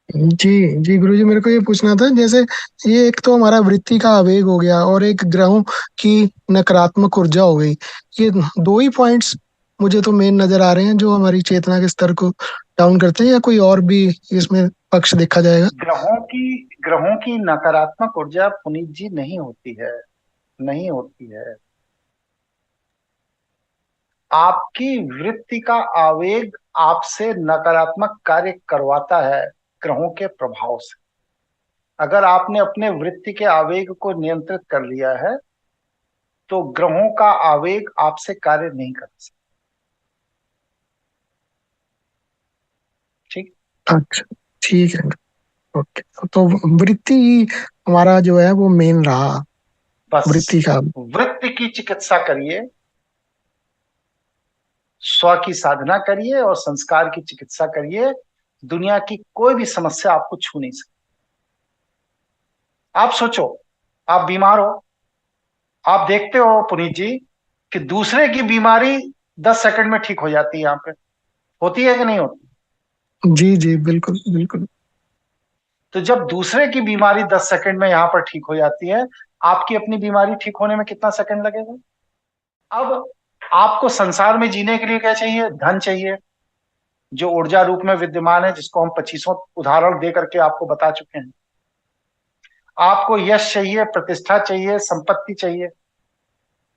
जी जी गुरुजी, मेरे को ये पूछना था, जैसे ये एक तो हमारा वृत्ति का आवेग हो गया और एक ग्रहों की नकारात्मक ऊर्जा हो गई। ये दो ही पॉइंट्स मुझे तो मेन नजर आ रहे हैं जो हमारी चेतना के स्तर को डाउन करते हैं, या कोई और भी इसमें पक्ष देखा जाएगा? ग्रहों की नकारात्मक ऊर्जा पुनीत जी नहीं होती है। नहीं होती है। आपकी वृत्ति का आवेग आपसे नकारात्मक कार्य करवाता है ग्रहों के प्रभाव से। अगर आपने अपने वृत्ति के आवेग को नियंत्रित कर लिया है तो ग्रहों का आवेग आपसे कार्य नहीं कर सकता। ठीक। अच्छा, ठीक है। ओके, तो वृत्ति ही हमारा जो है वो मेन रहा, बस वृत्ति का। वृत्ति की चिकित्सा करिए, स्व की साधना करिए और संस्कार की चिकित्सा करिए। दुनिया की कोई भी समस्या आपको छू नहीं सकती। आप सोचो, आप बीमार हो, आप देखते हो पुनीत जी कि दूसरे की बीमारी 10 सेकंड में ठीक हो जाती है। यहाँ पे होती है कि नहीं होती? जी जी, बिल्कुल बिल्कुल। तो जब दूसरे की बीमारी 10 सेकंड में यहाँ पर ठीक हो जाती है, आपकी अपनी बीमारी ठीक होने में कितना सेकंड लगेगा? अब आपको संसार में जीने के लिए क्या चाहिए? धन चाहिए, जो ऊर्जा रूप में विद्यमान है, जिसको हम 25 उदाहरण दे करके आपको बता चुके हैं। आपको यश चाहिए, प्रतिष्ठा चाहिए, संपत्ति चाहिए।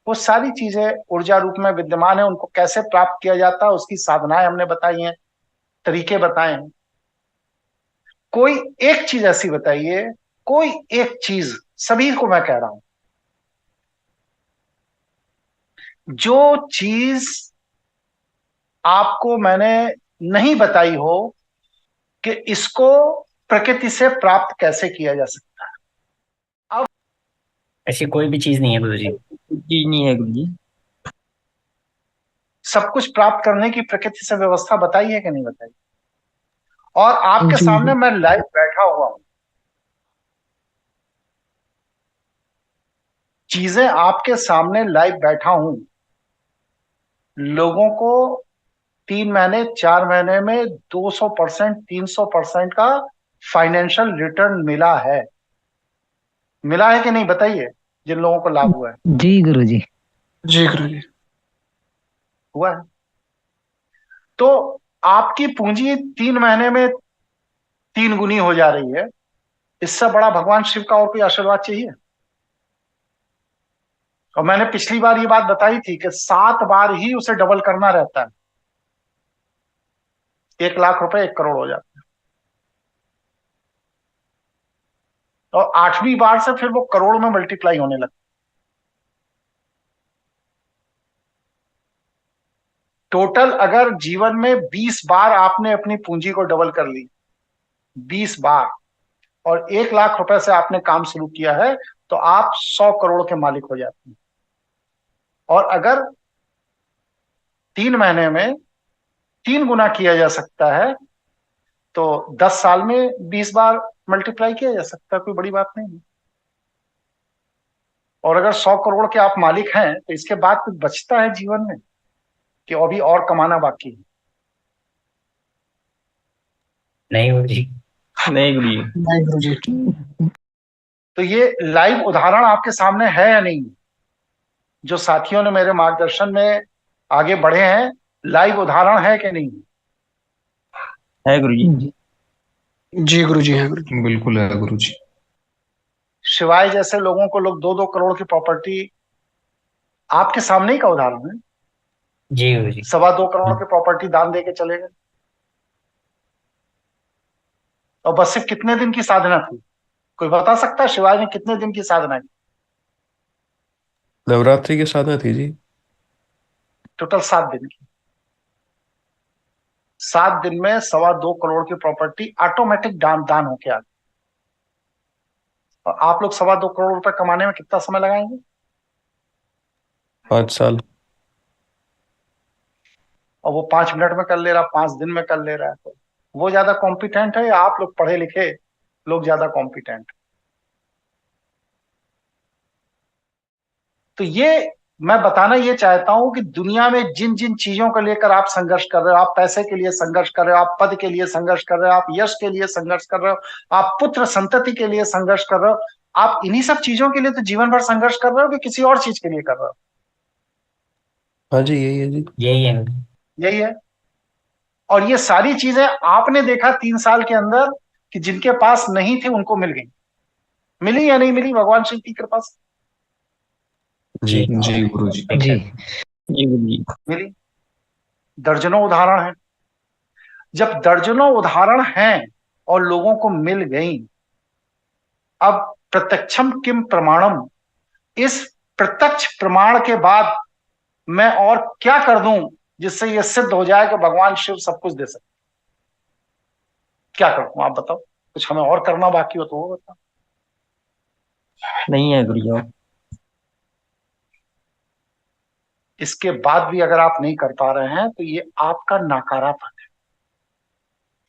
वो सारी चीजें ऊर्जा रूप में विद्यमान है। उनको कैसे प्राप्त किया जाता है उसकी साधनाएं हमने बताई हैं, तरीके बताए हैं। कोई एक चीज ऐसी बताइए, कोई एक चीज, सभी को मैं कह रहा हूं, जो चीज आपको मैंने नहीं बताई हो कि इसको प्रकृति से प्राप्त कैसे किया जा सकता है। अब ऐसी कोई भी चीज नहीं है गुरुजी। जी नहीं है गुरु जी। सब कुछ प्राप्त करने की प्रकृति से व्यवस्था बताई है कि नहीं बताई? और आपके जी सामने जी। मैं लाइव बैठा हुआ हूं, चीजें आपके सामने लाइव बैठा हूं। लोगों को 3 महीने 4 महीने में 200%, 300% का फाइनेंशियल रिटर्न मिला है। मिला है कि नहीं बताइए, जिन लोगों को लाभ हुआ है? जी गुरु जी। जी गुरुजी। हुआ है। तो आपकी पूंजी 3 महीने में 3 गुनी हो जा रही है। इससे बड़ा भगवान शिव का और कोई आशीर्वाद चाहिए? और मैंने पिछली बार ये बात बताई थी कि 7 बार ही उसे डबल करना रहता है। 1 लाख रुपए 1 करोड़ हो जाता है। और 8वीं बार से फिर वो करोड़ में मल्टीप्लाई होने लगता है। टोटल अगर जीवन में 20 बार आपने अपनी पूंजी को डबल कर ली, 20 बार, और 1 लाख रुपए से आपने काम शुरू किया है, तो आप 100 करोड़ के मालिक हो जाते हैं। और अगर 3 महीने में 3 गुना किया जा सकता है, तो 10 साल में 20 बार मल्टीप्लाई किया जा सकता है। कोई बड़ी बात नहीं है। और अगर 100 करोड़ के आप मालिक हैं तो इसके बाद कुछ बचता है जीवन में कि अभी और कमाना बाकी है? नहीं गुरुजी। नहीं गुरु जी। नहीं गुरुजी। तो ये लाइव उदाहरण आपके सामने है या नहीं? जो साथियों ने मेरे मार्गदर्शन में आगे बढ़े हैं, लाइव उदाहरण है कि नहीं? है गुरु जी। जी गुरुजी, हाँ गुरुजी। बिल्कुल है गुरु जी। शिवाय जैसे लोगों को लोग 2-2 करोड़ की प्रॉपर्टी, आपके सामने ही का उदाहरण है, जी गुरुजी। 2.25 करोड़ की प्रॉपर्टी दान दे के चले गए। और बस सिर्फ कितने दिन की साधना थी? कोई बता सकता है शिवाय ने कितने दिन की साधना की? नवरात्रि के साधना थी जी। टोटल 7 दिन की। 7 दिन में 2.25 करोड़ की प्रॉपर्टी ऑटोमेटिक दान दान होके आ गई। और आप लोग 2.25 करोड़ रुपए कमाने में कितना समय लगाएंगे? 5 साल। और वो 5 मिनट में कर ले रहा, 5 दिन में कर ले रहा है। तो वो ज्यादा कॉम्पिटेंट है या आप लोग पढ़े लिखे लोग ज्यादा कॉम्पिटेंट? तो ये मैं बताना ये चाहता हूं कि दुनिया में जिन जिन चीजों को लेकर आप संघर्ष कर रहे हो, आप पैसे के लिए संघर्ष कर रहे हो, आप पद के लिए संघर्ष कर रहे हो, आप यश के लिए संघर्ष कर रहे हो, आप पुत्र संतति के लिए संघर्ष कर रहे हो, आप इन्हीं सब चीजों के लिए तो जीवन भर संघर्ष कर रहे हो कि किसी और चीज के लिए कर रहे हो? हाँ जी, यही है जी। यही है गुरुजी। यही है। और ये सारी चीजें आपने देखा 3 साल के अंदर कि जिनके पास नहीं थे उनको मिल गई। मिली या नहीं मिली भगवान शिव की कृपा से? जी जी गुरुजी। जी जी गुरुजी। मिली। दर्जनों उदाहरण हैं। जब दर्जनों उदाहरण हैं और लोगों को मिल गई, अब प्रत्यक्षम किम प्रमाणम, इस प्रत्यक्ष प्रमाण के बाद मैं और क्या कर दूं जिससे यह सिद्ध हो जाए कि भगवान शिव सब कुछ दे सकते? क्या करूं आप बताओ? कुछ हमें और करना बाकी हो तो वो बताओ। नहीं है गुरुजी। इसके बाद भी अगर आप नहीं कर पा रहे हैं तो ये आपका नाकारापन है,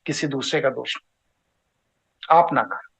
किसी दूसरे का दोष नहीं। आप ना करें।